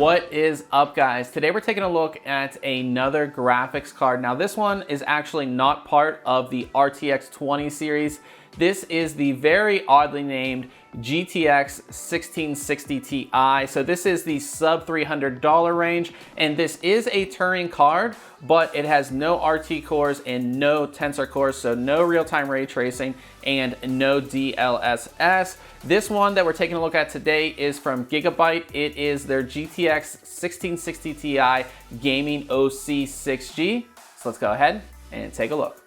What is up, guys? Today we're taking a look at another graphics card. Now this one is actually not part of the RTX 20 series. This is the very oddly named GTX 1660 Ti. So this is the sub $300 range, and this is a Turing card, but it has no RT cores and no Tensor cores, so no real-time ray tracing and no DLSS. This one that we're taking a look at today is from Gigabyte. It is their GTX 1660 Ti Gaming OC 6G. So let's go ahead and take a look.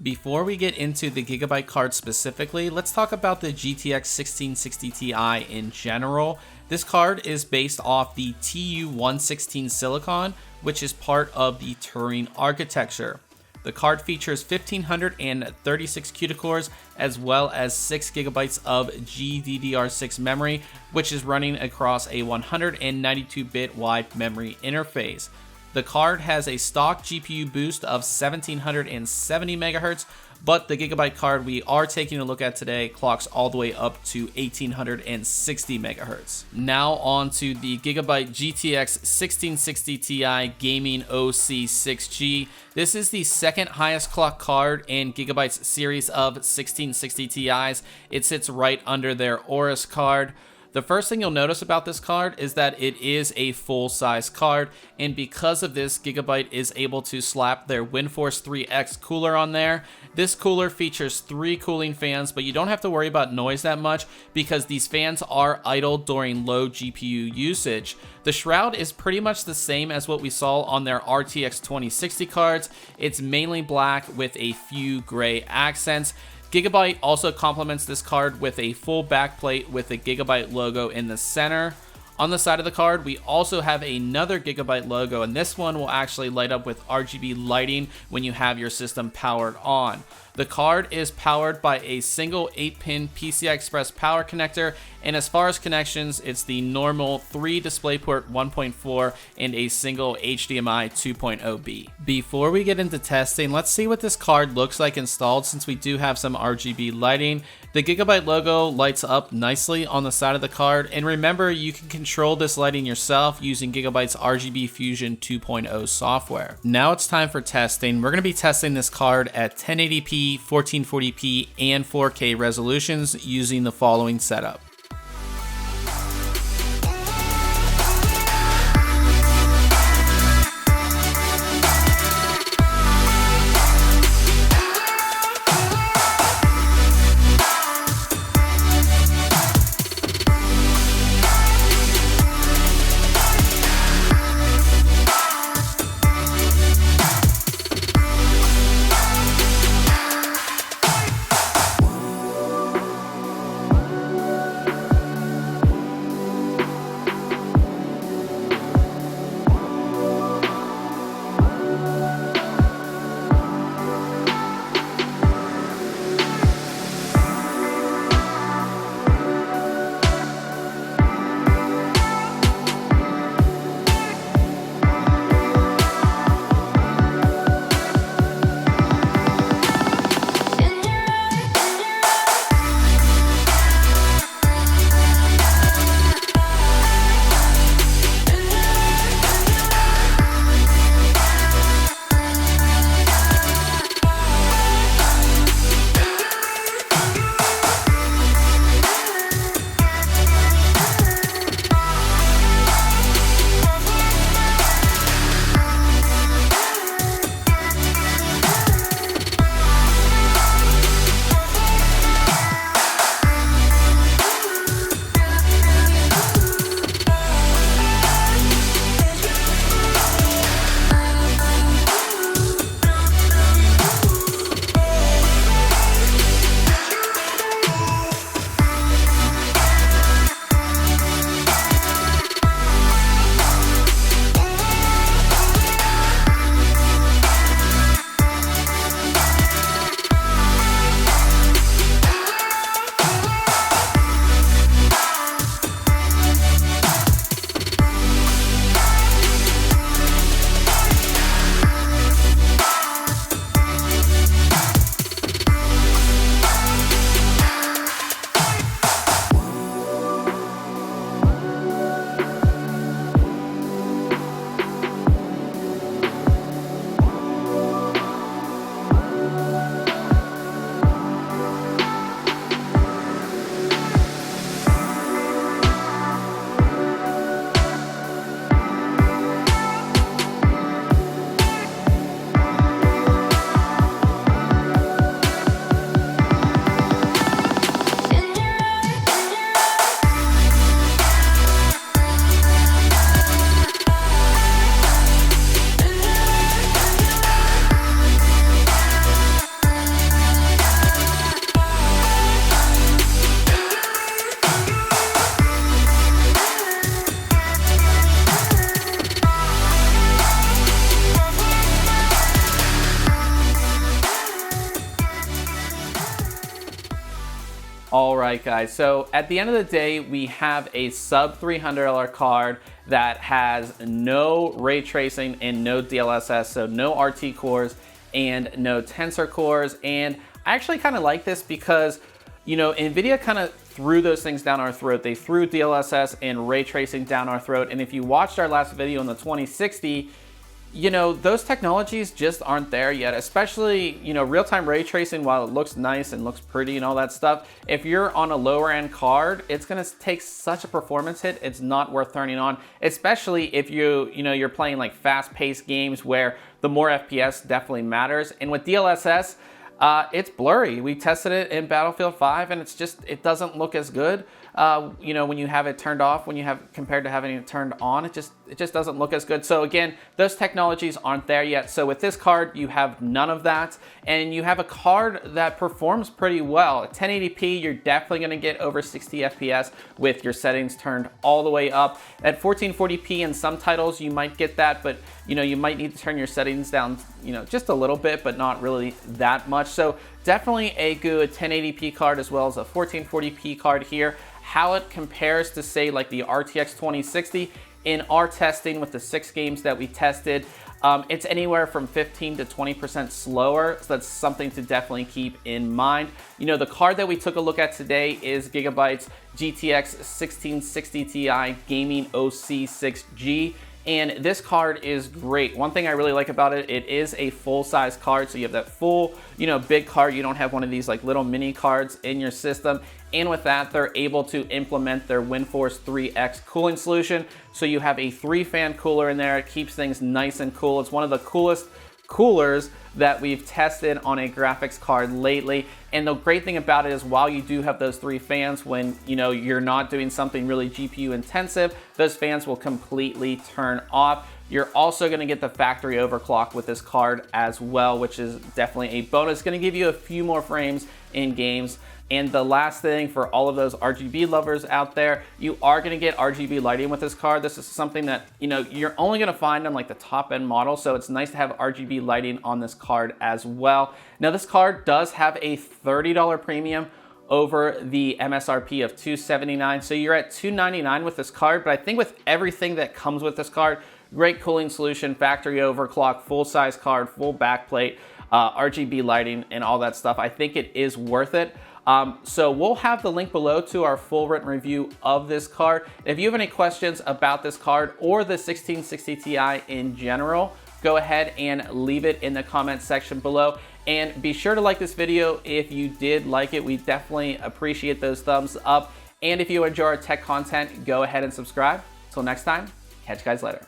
Before we get into the Gigabyte card specifically, let's talk about the GTX 1660 Ti in general. This card is based off the TU116 silicon, which is part of the Turing architecture. The card features 1536 CUDA cores as well as 6 GB of GDDR6 memory, which is running across a 192-bit wide memory interface. The card has a stock GPU boost of 1770 MHz, but the Gigabyte card we are taking a look at today clocks all the way up to 1860 MHz. Now on to the Gigabyte GTX 1660 Ti Gaming OC 6G. This is the second highest clock card in Gigabyte's series of 1660 Ti's. It sits right under their Aorus card. The first thing you'll notice about this card is that it is a full-size card, and because of this, Gigabyte is able to slap their WindForce 3X cooler on there. This cooler features 3 cooling fans, but you don't have to worry about noise that much because these fans are idle during low GPU usage. The shroud is pretty much the same as what we saw on their RTX 2060 cards. It's mainly black with a few gray accents. Gigabyte also complements this card with a full backplate with the Gigabyte logo in the center. On the side of the card, we also have another Gigabyte logo, and this one will actually light up with RGB lighting when you have your system powered on. The card is powered by a single 8-pin PCI Express power connector, and as far as connections, it's the normal 3 DisplayPort 1.4 and a single HDMI 2.0B. Before we get into testing, let's see what this card looks like installed since we do have some RGB lighting. The Gigabyte logo lights up nicely on the side of the card, and remember, you can control this lighting yourself using Gigabyte's RGB Fusion 2.0 software. Now it's time for testing. We're going to be testing this card at 1080p, 1440p, and 4K resolutions using the following setup. All right, guys, so at the end of the day, we have a sub $300 card that has no ray tracing and no DLSS, so no RT cores and no tensor cores. And I actually kind of like this because, you know, NVIDIA kind of threw those things down our throat. They threw DLSS and ray tracing down our throat. And if you watched our last video on the 2060, you know, those technologies just aren't there yet, especially, you know, real-time ray tracing, while it looks nice and looks pretty and all that stuff, if you're on a lower end card, it's gonna take such a performance hit, it's not worth turning on, especially if you're playing like fast-paced games where the more FPS definitely matters. And with DLSS, it's blurry. We tested it in Battlefield 5 and it doesn't look as good. You know, when you have it turned off, compared to having it turned on, it just doesn't look as good. So again, those technologies aren't there yet. So with this card, you have none of that, and you have a card that performs pretty well. At 1080p, you're definitely gonna get over 60 FPS with your settings turned all the way up. At 1440p in some titles, you might get that, but you know, you might need to turn your settings down, you know, just a little bit, but not really that much. So definitely a good 1080p card as well as a 1440p card here. How it compares to, say, like the RTX 2060 in our testing with the 6 games that we tested, it's anywhere from 15 to 20% slower, so that's something to definitely keep in mind. You know, the card that we took a look at today is Gigabyte's GTX 1660 Ti Gaming OC 6G. And this card is great. One thing I really like about it, it is a full-size card, so you have that full, you know, big card. You don't have one of these like little mini cards in your system. And with that, they're able to implement their WindForce 3X cooling solution. So you have a 3-fan cooler in there. It keeps things nice and cool. It's one of the coolest coolers that we've tested on a graphics card lately. And the great thing about it is, while you do have those 3 fans, when you know you're not doing something really GPU intensive, those fans will completely turn off. You're also going to get the factory overclock with this card as well, which is definitely a bonus. It's going to give you a few more frames in games. And the last thing, for all of those RGB lovers out there, you are going to get RGB lighting with this card. This is something that, you know, you're only going to find on like the top end model, so it's nice to have RGB lighting on this card as well. Now, this card does have a $30 premium over the MSRP of $279, so you're at $299 with this card. But I think with everything that comes with this card, great cooling solution, factory overclock, full-size card, full backplate, RGB lighting, and all that stuff, I think it is worth it. So we'll have the link below to our full written review of this card. If you have any questions about this card or the 1660 Ti in general, go ahead and leave it in the comment section below. And be sure to like this video if you did like it. We definitely appreciate those thumbs up. And if you enjoy our tech content, go ahead and subscribe. Till next time, catch you guys later.